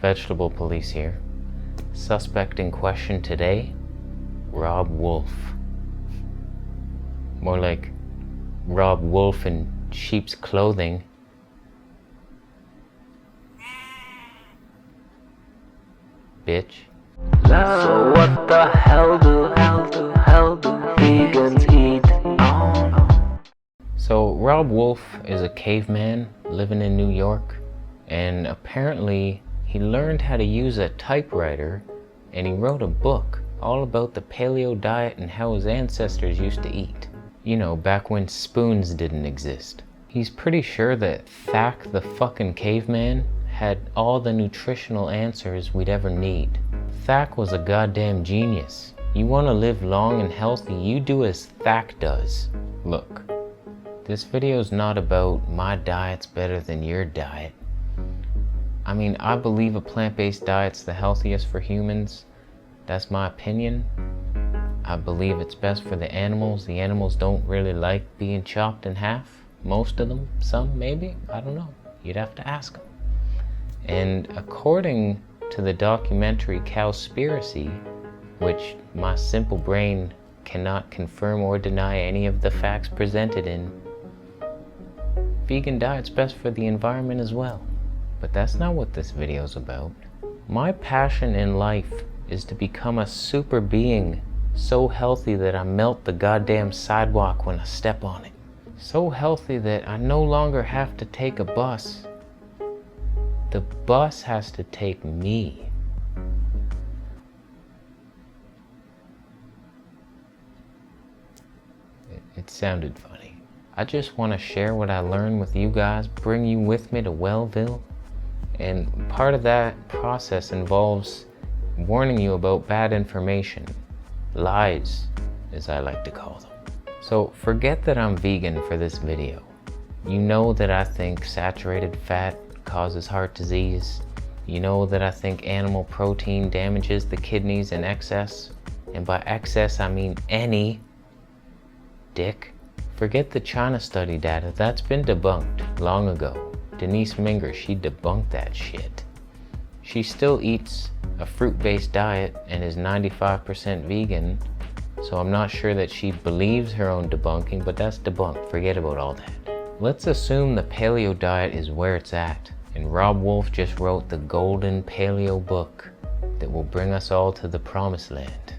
Vegetable Police here. Suspect in question today, Robb Wolf. More like Robb Wolf in sheep's clothing. Bitch. So what the hell do vegans eat? So Robb Wolf is a caveman living in New York, and apparently he learned how to use a typewriter, and he wrote a book all about the paleo diet and how his ancestors used to eat. You know, back when spoons didn't exist. He's pretty sure that Thack the fucking caveman had all the nutritional answers we'd ever need. Thack was a goddamn genius. You want to live long and healthy, you do as Thack does. Look, this video's not about my diet's better than your diet. I mean, I believe a plant-based diet's the healthiest for humans. That's my opinion. I believe it's best for the animals. The animals don't really like being chopped in half. Most of them, some maybe, I don't know. You'd have to ask them. And according to the documentary Cowspiracy, which my simple brain cannot confirm or deny any of the facts presented in, vegan diet's best for the environment as well. But that's not what this video's about. My passion in life is to become a super being, so healthy that I melt the goddamn sidewalk when I step on it. So healthy that I no longer have to take a bus. The bus has to take me. It sounded funny. I just want to share what I learned with you guys, bring you with me to Wellville. And part of that process involves warning you about bad information. Lies, as I like to call them. So forget that I'm vegan for this video. You know that I think saturated fat causes heart disease. You know that I think animal protein damages the kidneys in excess. And by excess, I mean any. Dick. Forget the China study data, that's been debunked long ago. Denise Minger, she debunked that shit. She still eats a fruit-based diet and is 95% vegan, so I'm not sure that she believes her own debunking, but that's debunked. Forget about all that. Let's assume the paleo diet is where it's at, and Robb Wolf just wrote the golden paleo book that will bring us all to the promised land.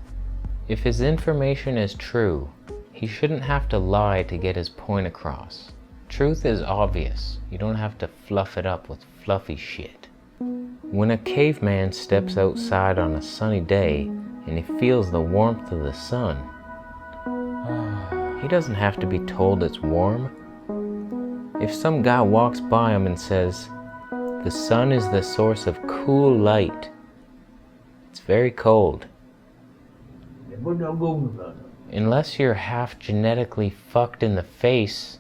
If his information is true, he shouldn't have to lie to get his point across. Truth is obvious. You don't have to fluff it up with fluffy shit. When a caveman steps outside on a sunny day and he feels the warmth of the sun, he doesn't have to be told it's warm. If some guy walks by him and says, "The sun is the source of cool light," it's very cold. Unless you're half genetically fucked in the face,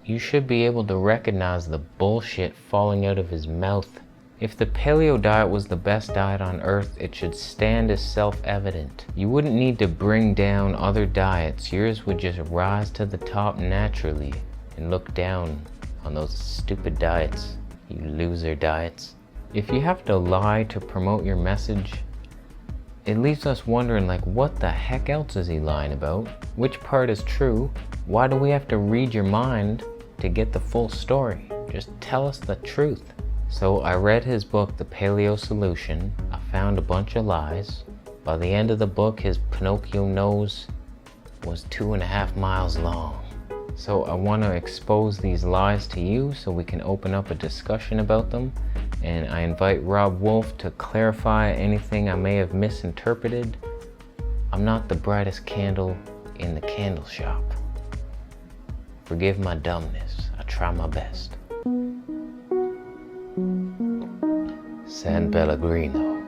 you should be able to recognize the bullshit falling out of his mouth. If the paleo diet was the best diet on earth, it should stand as self-evident. You wouldn't need to bring down other diets. Yours would just rise to the top naturally and look down on those stupid diets, you loser diets. If you have to lie to promote your message, it leaves us wondering, like, what the heck else is he lying about? Which part is true? Why do we have to read your mind to get the full story? Just tell us the truth. So I read his book, The Paleo Solution. I found a bunch of lies. By the end of the book, his Pinocchio nose was 2.5 miles long. So I want to expose these lies to you so we can open up a discussion about them. And I invite Robb Wolf to clarify anything I may have misinterpreted. I'm not the brightest candle in the candle shop. Forgive my dumbness. I try my best. San Pellegrino.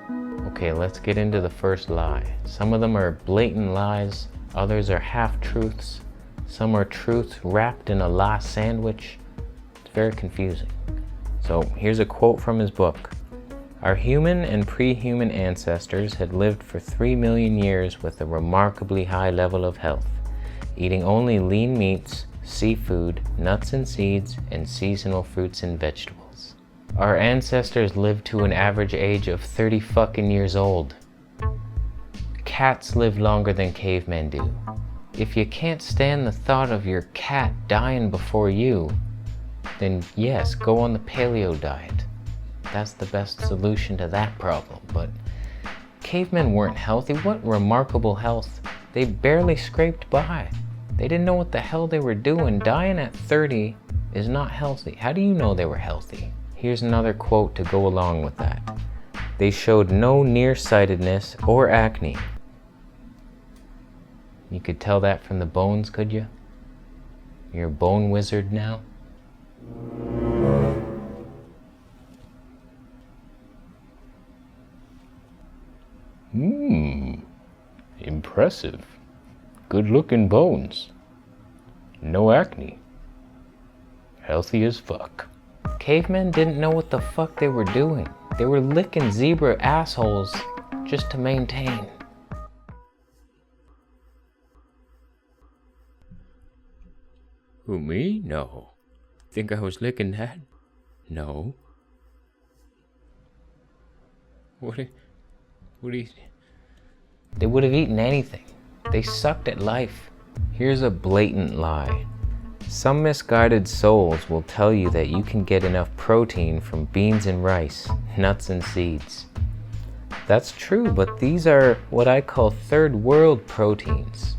Okay, let's get into the first lie. Some of them are blatant lies. Others are half-truths. Some are truths wrapped in a lie sandwich. It's very confusing. So here's a quote from his book. Our human and pre-human ancestors had lived for 3 million years with a remarkably high level of health, eating only lean meats, seafood, nuts and seeds, and seasonal fruits and vegetables. Our ancestors lived to an average age of 30 fucking years old. Cats live longer than cavemen do. If you can't stand the thought of your cat dying before you, then yes, go on the paleo diet. That's the best solution to that problem. But cavemen weren't healthy. What remarkable health. They barely scraped by. They didn't know what the hell they were doing. Dying at 30 is not healthy. How do you know they were healthy? Here's another quote to go along with that. They showed no nearsightedness or acne. You could tell that from the bones, could you? You're a bone wizard now? Impressive. Good-looking bones. No acne. Healthy as fuck. Cavemen didn't know what the fuck they were doing. They were licking zebra assholes just to maintain. Who, me? No. Think I was licking that? No. What do you... They would have eaten anything. They sucked at life. Here's a blatant lie. Some misguided souls will tell you that you can get enough protein from beans and rice, nuts and seeds. That's true, but these are what I call third world proteins.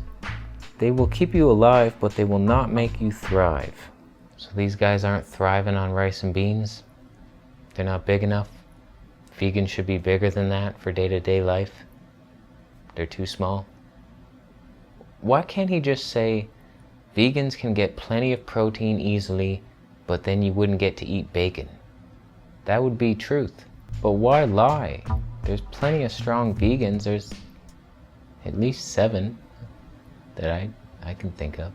They will keep you alive, but they will not make you thrive. So these guys aren't thriving on rice and beans? They're not big enough? Vegans should be bigger than that for day-to-day life? They're too small? Why can't he just say, vegans can get plenty of protein easily, but then you wouldn't get to eat bacon? That would be truth. But why lie? There's plenty of strong vegans. There's at least 7 that I can think of.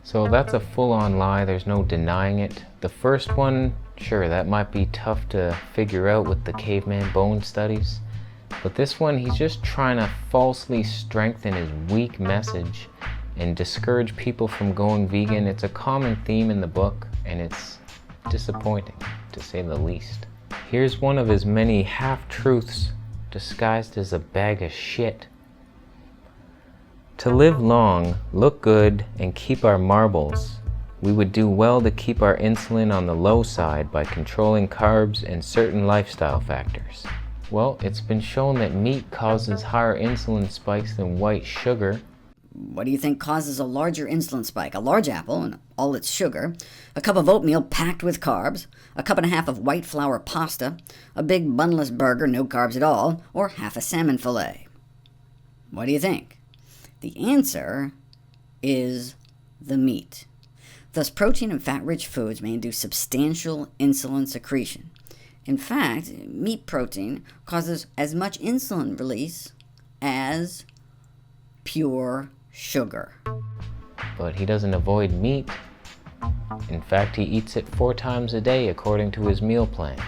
So that's a full-on lie. There's no denying it. The first one, sure, that might be tough to figure out with the caveman bone studies. But this one, he's just trying to falsely strengthen his weak message and discourage people from going vegan. It's a common theme in the book, and it's disappointing, to say the least. Here's one of his many half-truths disguised as a bag of shit. To live long, look good, and keep our marbles, we would do well to keep our insulin on the low side by controlling carbs and certain lifestyle factors. Well, it's been shown that meat causes higher insulin spikes than white sugar. What do you think causes a larger insulin spike? A large apple and all its sugar, a cup of oatmeal packed with carbs, a cup and a half of white flour pasta, a big bunless burger, no carbs at all, or half a salmon fillet? What do you think? The answer is the meat. Thus, protein and fat-rich foods may induce substantial insulin secretion. In fact, meat protein causes as much insulin release as pure sugar. But he doesn't avoid meat. In fact, he eats it 4 times a day according to his meal plan.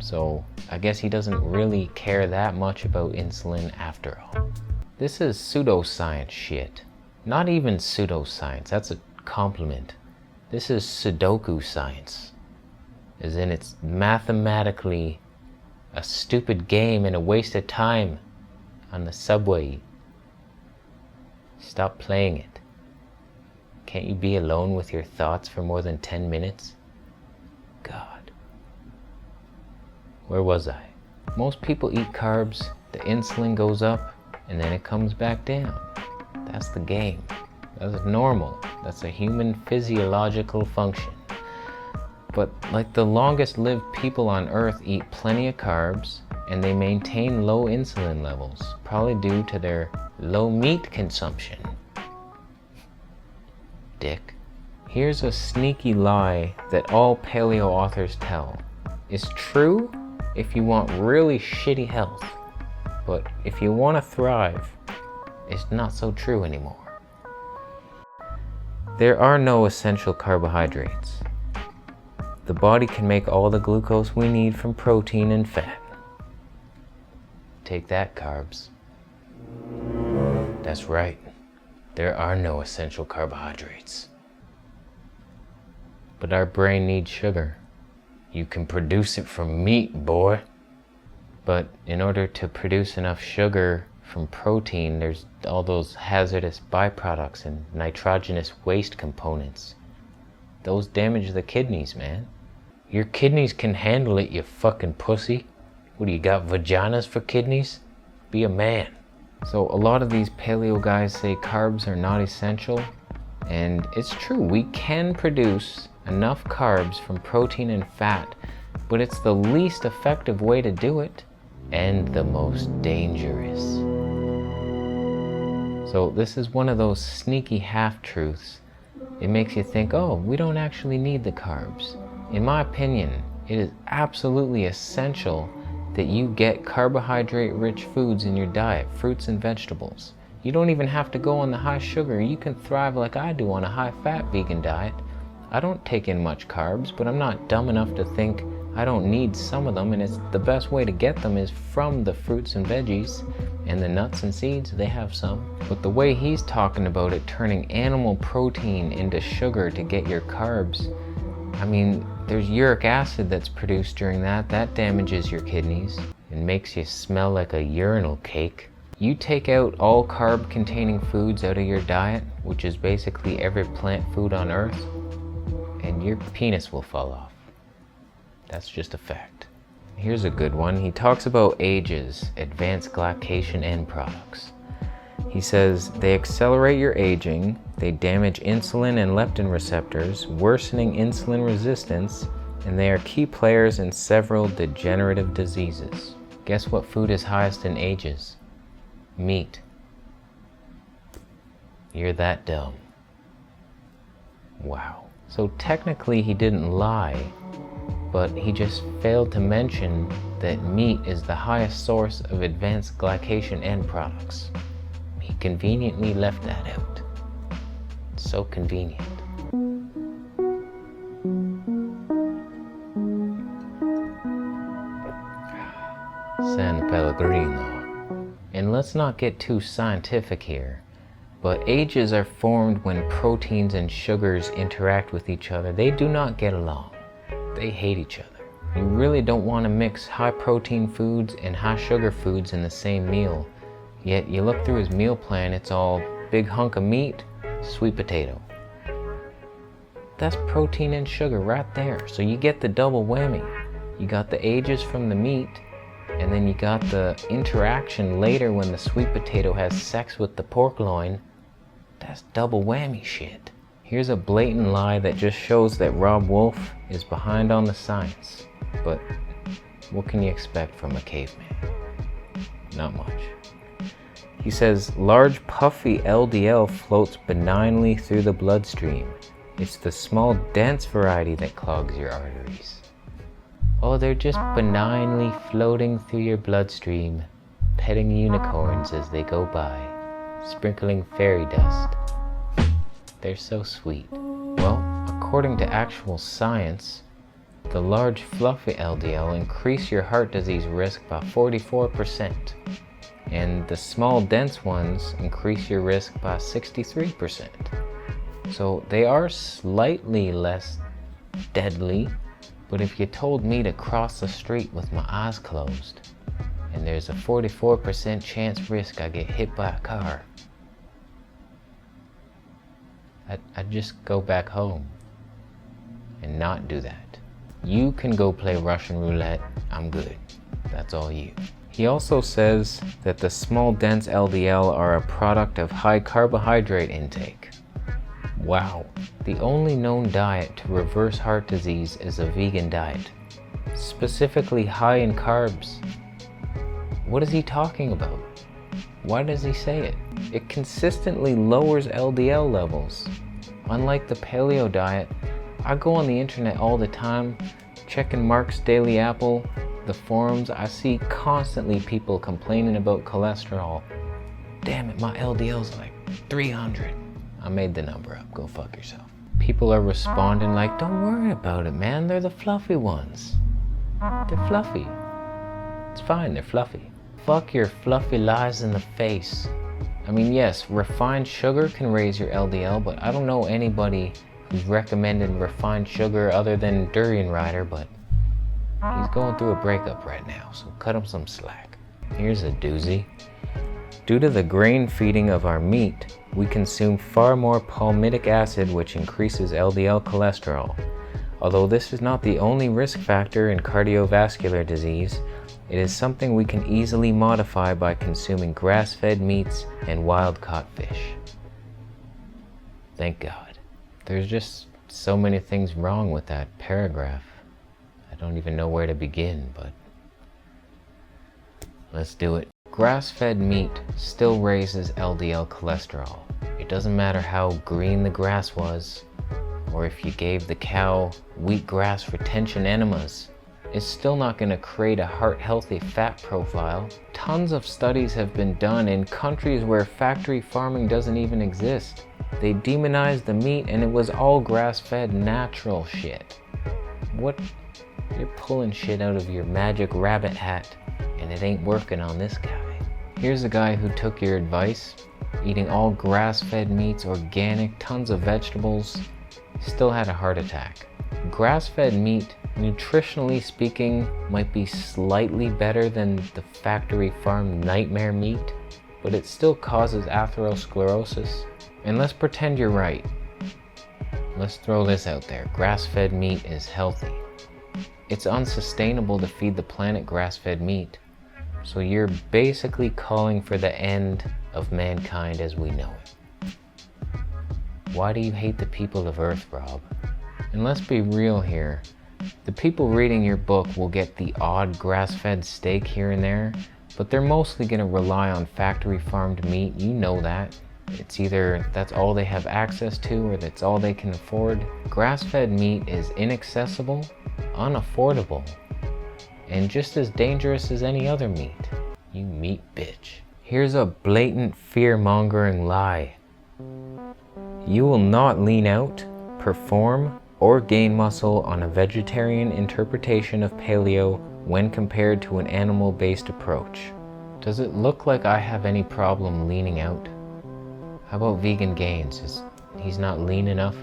So I guess he doesn't really care that much about insulin after all. This is pseudoscience shit. Not even pseudoscience, that's a compliment. This is Sudoku science. As in, it's mathematically a stupid game and a waste of time on the subway. Stop playing it. Can't you be alone with your thoughts for more than 10 minutes? God. Where was I? Most people eat carbs, the insulin goes up, and then it comes back down. That's the game. That's normal. That's a human physiological function. But like the longest lived people on Earth eat plenty of carbs, and they maintain low insulin levels, probably due to their low meat consumption. Dick. Here's a sneaky lie that all paleo authors tell. It's true if you want really shitty health, but if you want to thrive, it's not so true anymore. There are no essential carbohydrates. The body can make all the glucose we need from protein and fat. Take that, carbs. That's right. There are no essential carbohydrates. But our brain needs sugar. You can produce it from meat, boy. But in order to produce enough sugar from protein, there's all those hazardous byproducts and nitrogenous waste components. Those damage the kidneys, man. Your kidneys can handle it, you fucking pussy. What do you got, vaginas for kidneys? Be a man. So a lot of these paleo guys say carbs are not essential, and it's true, we can produce enough carbs from protein and fat, but it's the least effective way to do it, and the most dangerous. So this is one of those sneaky half-truths. It makes you think, oh, we don't actually need the carbs. In my opinion, it is absolutely essential that you get carbohydrate-rich foods in your diet, fruits and vegetables. You don't even have to go on the high sugar. You can thrive like I do on a high-fat vegan diet. I don't take in much carbs, but I'm not dumb enough to think I don't need some of them, and it's the best way to get them is from the fruits and veggies and the nuts and seeds. They have some. But the way he's talking about it, turning animal protein into sugar to get your carbs, I mean, there's uric acid that's produced during that. That damages your kidneys and makes you smell like a urinal cake. You take out all carb-containing foods out of your diet, which is basically every plant food on earth, and your penis will fall off. That's just a fact. Here's a good one. He talks about AGEs, advanced glycation end products. He says they accelerate your aging, they damage insulin and leptin receptors, worsening insulin resistance, and they are key players in several degenerative diseases. Guess what food is highest in AGEs? Meat. You're that dumb. Wow. So technically he didn't lie, but he just failed to mention that meat is the highest source of advanced glycation end products. He conveniently left that out. So convenient. San Pellegrino. And let's not get too scientific here, but AGEs are formed when proteins and sugars interact with each other. They do not get along. They hate each other. You really don't want to mix high protein foods and high sugar foods in the same meal. Yet you look through his meal plan, it's all big hunk of meat, sweet potato. That's protein and sugar right there. So you get the double whammy. You got the AGEs from the meat, and then you got the interaction later when the sweet potato has sex with the pork loin. That's double whammy shit. Here's a blatant lie that just shows that Robb Wolf is behind on the science. But what can you expect from a caveman? Not much. He says, large puffy LDL floats benignly through the bloodstream. It's the small dense variety that clogs your arteries. Oh, they're just benignly floating through your bloodstream, petting unicorns as they go by, sprinkling fairy dust. They're so sweet. Well, according to actual science, the large fluffy LDL increase your heart disease risk by 44%, and the small dense ones increase your risk by 63%. So they are slightly less deadly, but if you told me to cross the street with my eyes closed, and there's a 44% chance risk I get hit by a car, I'd just go back home and not do that. You can go play Russian roulette, I'm good. That's all you. He also says that the small dense LDL are a product of high carbohydrate intake. Wow. The only known diet to reverse heart disease is a vegan diet, specifically high in carbs. What is he talking about? Why does he say it? It consistently lowers LDL levels. Unlike the paleo diet, I go on the internet all the time, checking Mark's Daily Apple, the forums. I see constantly people complaining about cholesterol. Damn it, my LDL's like 300. I made the number up, go fuck yourself. People are responding like, don't worry about it, man, they're the fluffy ones. They're fluffy. It's fine, they're fluffy. Fuck your fluffy lies in the face. I mean, yes, refined sugar can raise your LDL, but I don't know anybody who's recommended refined sugar other than Durian Rider, but He's going through a breakup right now, so cut him some slack. Here's a doozy. Due to the grain feeding of our meat, we consume far more palmitic acid, which increases LDL cholesterol. Although this is not the only risk factor in cardiovascular disease, it is something we can easily modify by consuming grass-fed meats and wild-caught fish. Thank God. There's just so many things wrong with that paragraph. I don't even know where to begin, but let's do it. Grass-fed meat still raises LDL cholesterol. It doesn't matter how green the grass was, or if you gave the cow wheatgrass retention enemas. It's still not going to create a heart-healthy fat profile. Tons of studies have been done in countries where factory farming doesn't even exist. They demonized the meat and it was all grass-fed natural shit. What? You're pulling shit out of your magic rabbit hat and it ain't working on this guy. Here's a guy who took your advice, eating all grass-fed meats, organic, tons of vegetables, still had a heart attack. Grass-fed meat, nutritionally speaking, might be slightly better than the factory farm nightmare meat, but it still causes atherosclerosis. And let's pretend you're right. Let's throw this out there. Grass-fed meat is healthy. It's unsustainable to feed the planet grass-fed meat. So you're basically calling for the end of mankind as we know it. Why do you hate the people of Earth, Rob? And let's be real here. The people reading your book will get the odd grass-fed steak here and there, but they're mostly going to rely on factory farmed meat. You know that. It's either that's all they have access to or that's all they can afford. Grass-fed meat is inaccessible, unaffordable, and just as dangerous as any other meat. You meat bitch. Here's a blatant fear-mongering lie. You will not lean out, perform, or gain muscle on a vegetarian interpretation of paleo when compared to an animal-based approach. Does it look like I have any problem leaning out? How about vegan gains? He's not lean enough?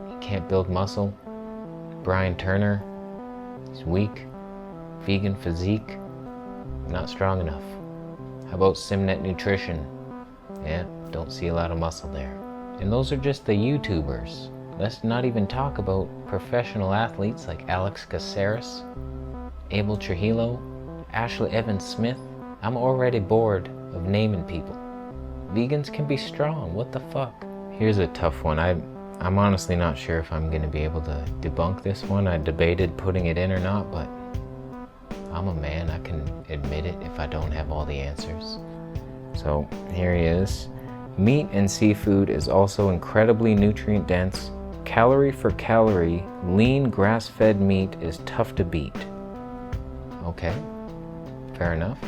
He can't build muscle? Brian Turner? He's weak? Vegan physique? Not strong enough. How about Simnet Nutrition? Yeah, don't see a lot of muscle there. And those are just the YouTubers. Let's not even talk about professional athletes like Alex Caceres, Abel Trujillo, Ashley Evans Smith. I'm already bored of naming people. Vegans can be strong, what the fuck? Here's a tough one. I'm honestly not sure if I'm gonna be able to debunk this one. I debated putting it in or not, but I'm a man, I can admit it if I don't have all the answers. So here he is. Meat and seafood is also incredibly nutrient dense. Calorie for calorie, lean grass-fed meat is tough to beat. Okay, fair enough.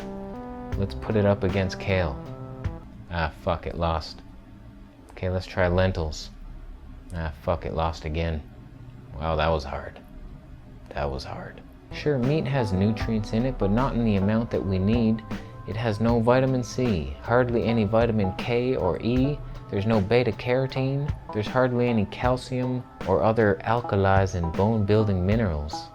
Let's put it up against kale. Ah, fuck it, lost. Okay, let's try lentils. Ah, fuck it, lost again. Wow, that was hard. That was hard. Sure, meat has nutrients in it, but not in the amount that we need. It has no vitamin C, hardly any vitamin K or E. There's no beta-carotene. There's hardly any calcium or other alkalis and bone-building minerals.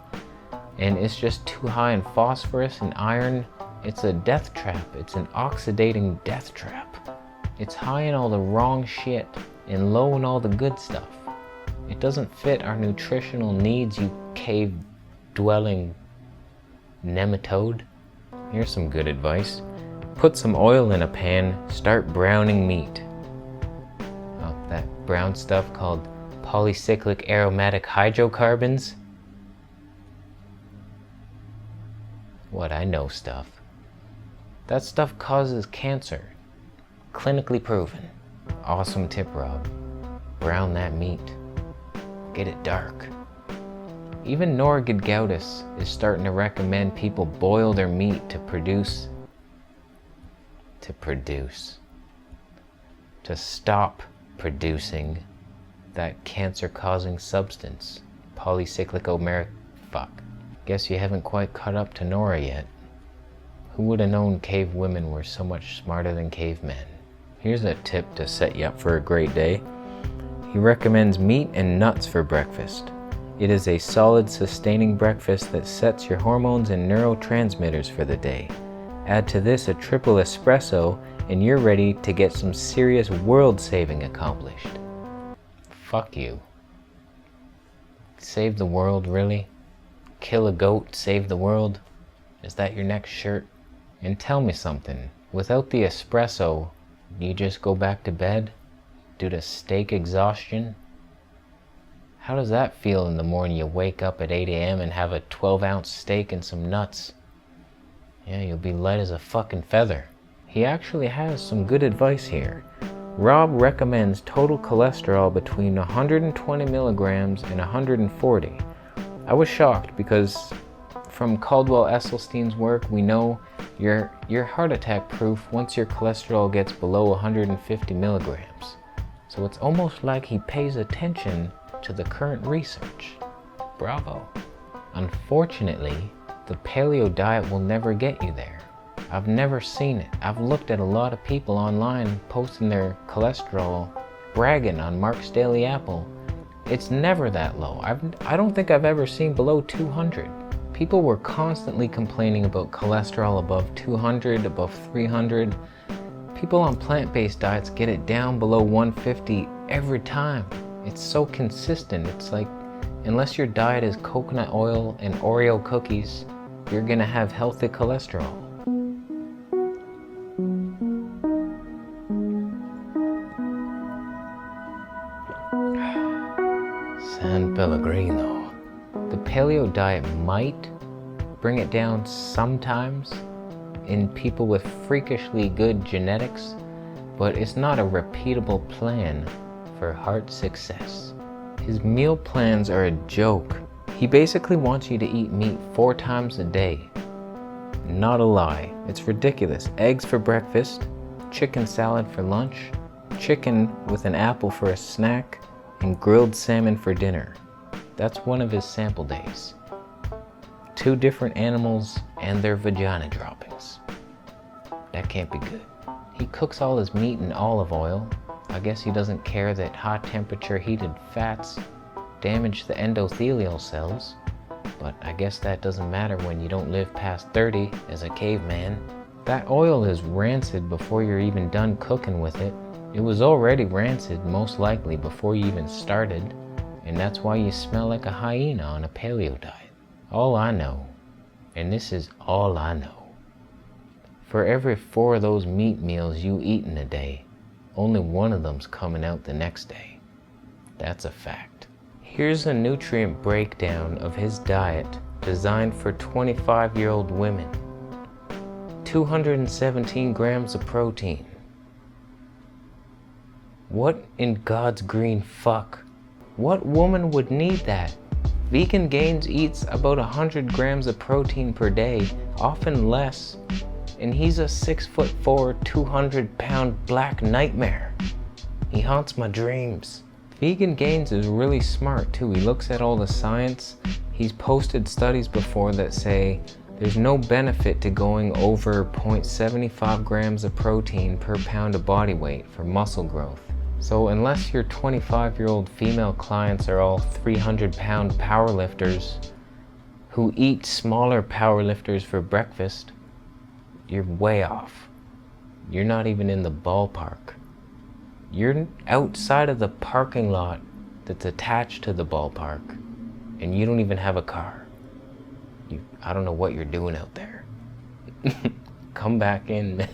And it's just too high in phosphorus and iron. It's a death trap. It's an oxidating death trap. It's high in all the wrong shit and low in all the good stuff. It doesn't fit our nutritional needs, you cave-dwelling nematode. Here's some good advice. Put some oil in a pan, start browning meat. Oh, that brown stuff called polycyclic aromatic hydrocarbons? What, I know stuff. That stuff causes cancer. Clinically proven. Awesome tip, Rob. Brown that meat. Get it dark. Even Nora Gedgaudas is starting to recommend people boil their meat to stop producing that cancer-causing substance, polycyclic fuck. Guess you haven't quite caught up to Nora yet. Who would have known cave women were so much smarter than cavemen? Here's a tip to set you up for a great day. He recommends meat and nuts for breakfast. It is a solid, sustaining breakfast that sets your hormones and neurotransmitters for the day. Add to this a triple espresso, and you're ready to get some serious world-saving accomplished. Fuck you. Save the world, really? Kill a goat, save the world? Is that your next shirt? And tell me something, without the espresso, you just go back to bed due to steak exhaustion? How does that feel in the morning you wake up at 8 a.m. and have a 12-ounce steak and some nuts? Yeah, you'll be light as a fucking feather. He actually has some good advice here. Robb recommends total cholesterol between 120 milligrams and 140. I was shocked because from Caldwell Esselstyn's work, we know you're heart attack proof once your cholesterol gets below 150 milligrams. So it's almost like he pays attention to the current research. Bravo. Unfortunately, the paleo diet will never get you there. I've never seen it. I've looked at a lot of people online posting their cholesterol, bragging on Mark's Daily Apple. It's never that low. I don't think I've ever seen below 200. People were constantly complaining about cholesterol above 200, above 300. People on plant-based diets get it down below 150 every time. It's so consistent. It's like, unless your diet is coconut oil and Oreo cookies, you're gonna have healthy cholesterol. San Pellegrino. The paleo diet might bring it down sometimes in people with freakishly good genetics, but it's not a repeatable plan for heart success. His meal plans are a joke. He basically wants you to eat meat 4 times a day. Not a lie. It's ridiculous. Eggs for breakfast, chicken salad for lunch, chicken with an apple for a snack, and grilled salmon for dinner. That's one of his sample days. 2 different animals and their vagina droppings. That can't be good. He cooks all his meat in olive oil. I guess he doesn't care that high temperature heated fats damage the endothelial cells, but I guess that doesn't matter when you don't live past 30 as a caveman. That oil is rancid before you're even done cooking with it. It was already rancid most likely before you even started, and that's why you smell like a hyena on a paleo diet. All I know, and this is all I know, for every 4 of those meat meals you eat in a day, only 1 of them's coming out the next day. That's a fact. Here's a nutrient breakdown of his diet designed for 25-year-old women. 217 grams of protein. What in God's green fuck? What woman would need that? Vegan Gains eats about 100 grams of protein per day, often less, and he's a 6'4", 200-pound black nightmare. He haunts my dreams. Vegan Gains is really smart too. He looks at all the science. He's posted studies before that say there's no benefit to going over 0.75 grams of protein per pound of body weight for muscle growth. So unless your 25-year-old female clients are all 300-pound powerlifters who eat smaller powerlifters for breakfast, you're way off. You're not even in the ballpark. You're outside of the parking lot that's attached to the ballpark, and you don't even have a car. I don't know what you're doing out there. Come back in.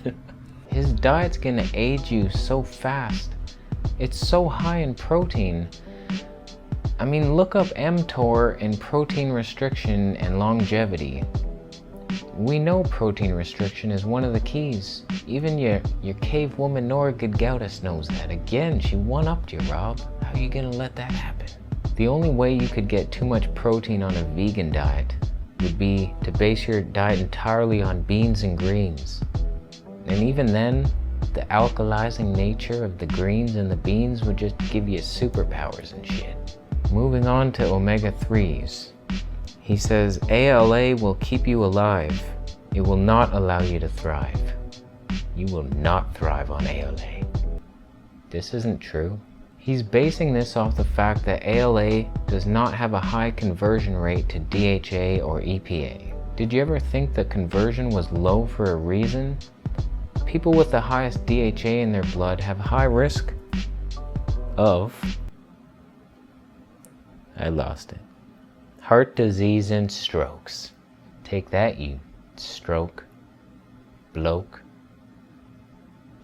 His diet's gonna age you so fast. It's so high in protein. I mean, look up mTOR and protein restriction and longevity. We know protein restriction is one of the keys. Even your cave woman Nora Gedgaudas knows that. Again, she one-upped you, Robb. How are you gonna let that happen? The only way you could get too much protein on a vegan diet would be to base your diet entirely on beans and greens. And even then, the alkalizing nature of the greens and the beans would just give you superpowers and shit. Moving on to omega-3s. He says ALA will keep you alive. It will not allow you to thrive. You will not thrive on ALA. This isn't true. He's basing this off the fact that ALA does not have a high conversion rate to DHA or EPA. Did you ever think the conversion was low for a reason? People with the highest DHA in their blood have high risk of... I lost it. Heart disease and strokes. Take that, you stroke bloke.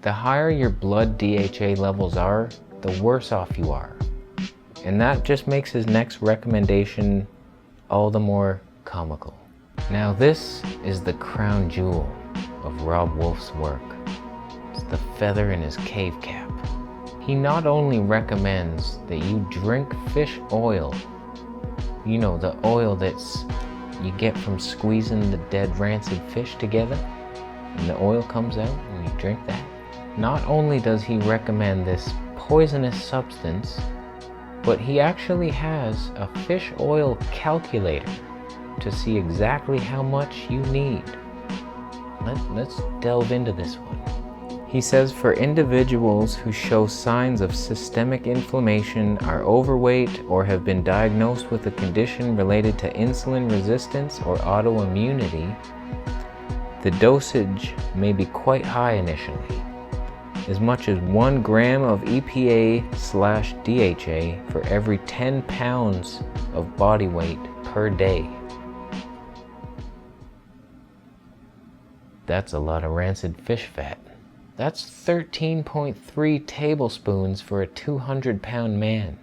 The higher your blood DHA levels are, the worse off you are. And that just makes his next recommendation all the more comical. Now this is the crown jewel of Robb Wolf's work. It's the feather in his cave cap. He not only recommends that you drink fish oil, you know, the oil that's you get from squeezing the dead rancid fish together, and the oil comes out and you drink that. Not only does he recommend this poisonous substance, but he actually has a fish oil calculator to see exactly how much you need. Let's delve into this one. He says for individuals who show signs of systemic inflammation, are overweight, or have been diagnosed with a condition related to insulin resistance or autoimmunity, the dosage may be quite high initially, as much as 1 gram of EPA/DHA for every 10 pounds of body weight per day. That's a lot of rancid fish fat. That's 13.3 tablespoons for a 200-pound man.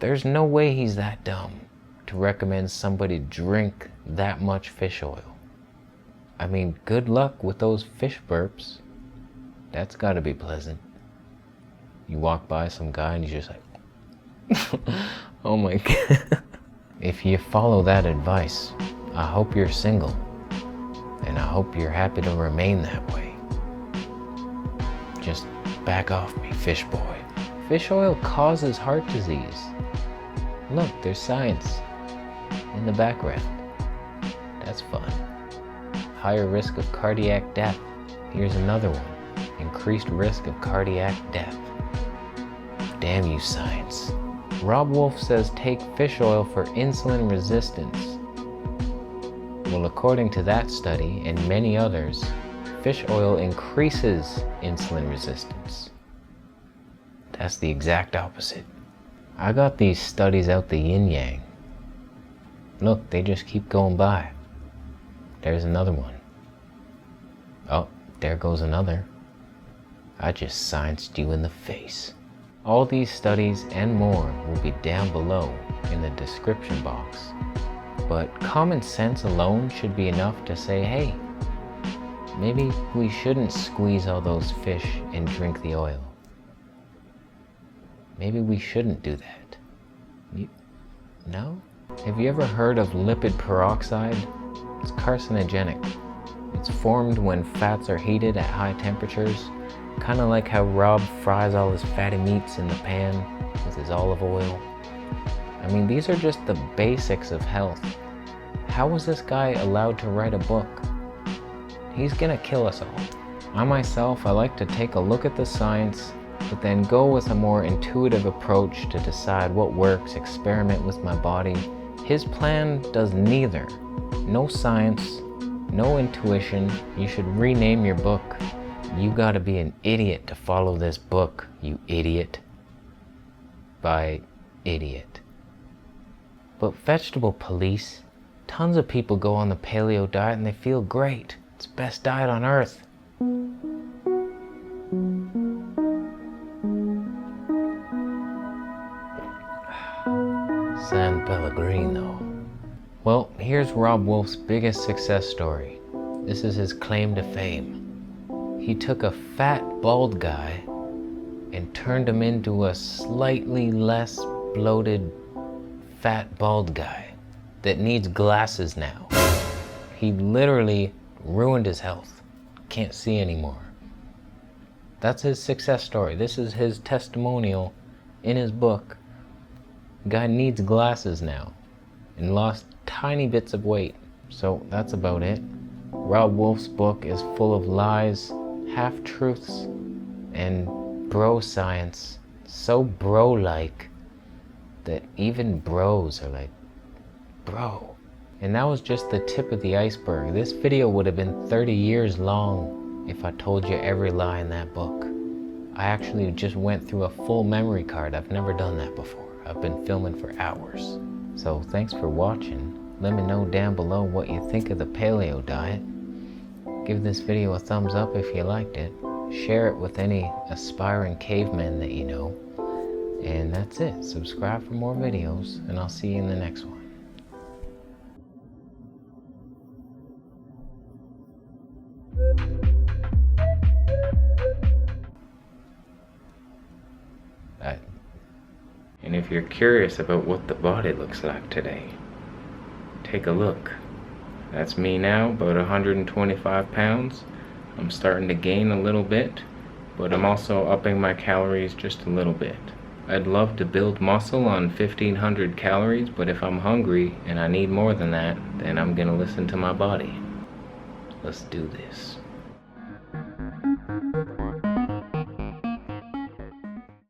There's no way he's that dumb to recommend somebody drink that much fish oil. I mean, good luck with those fish burps. That's gotta be pleasant. You walk by some guy and he's just like, oh my God. If you follow that advice, I hope you're single. And I hope you're happy to remain that way. Just back off me, fish boy. Fish oil causes heart disease. Look, there's science in the background. That's fun. Higher risk of cardiac death. Here's another one. Increased risk of cardiac death. Damn you, science. Robb Wolf says take fish oil for insulin resistance. Well, according to that study and many others, fish oil increases insulin resistance. That's the exact opposite. I got these studies out the yin-yang. Look, they just keep going by. There's another one. Oh, there goes another. I just scienced you in the face. All these studies and more will be down below in the description box. But common sense alone should be enough to say, hey, maybe we shouldn't squeeze all those fish and drink the oil. Maybe we shouldn't do that. No? Have you ever heard of lipid peroxide? It's carcinogenic. It's formed when fats are heated at high temperatures, kind of like how Robb fries all his fatty meats in the pan with his olive oil. I mean, these are just the basics of health. How was this guy allowed to write a book? He's gonna kill us all. I myself, I like to take a look at the science, but then go with a more intuitive approach to decide what works, experiment with my body. His plan does neither. No science, no intuition. You should rename your book. You gotta be an idiot to follow this book, you idiot. By idiot. But vegetable police, tons of people go on the paleo diet and they feel great. It's the best diet on earth. San Pellegrino. Well, here's Robb Wolf's biggest success story. This is his claim to fame. He took a fat, bald guy and turned him into a slightly less bloated, fat, bald guy that needs glasses now. He literally ruined his health. Can't see anymore. That's his success story. This is his testimonial in his book. Guy needs glasses now and lost tiny bits of weight. So that's about it. Robb Wolf's book is full of lies, half-truths, and bro science. so bro-like that even bros are like, bro. And that was just the tip of the iceberg. This video would have been 30 years long if I told you every lie in that book. I actually just went through a full memory card. I've never done that before. I've been filming for hours. So thanks for watching. Let me know down below what you think of the paleo diet. Give this video a thumbs up if you liked it. Share it with any aspiring cavemen that you know. And that's it. Subscribe for more videos, and I'll see you in the next one. And if you're curious about what the body looks like today, take a look. That's me now, about 125 pounds. I'm starting to gain a little bit, but I'm also upping my calories just a little bit. I'd love to build muscle on 1,500 calories, but if I'm hungry and I need more than that, then I'm gonna listen to my body. Let's do this.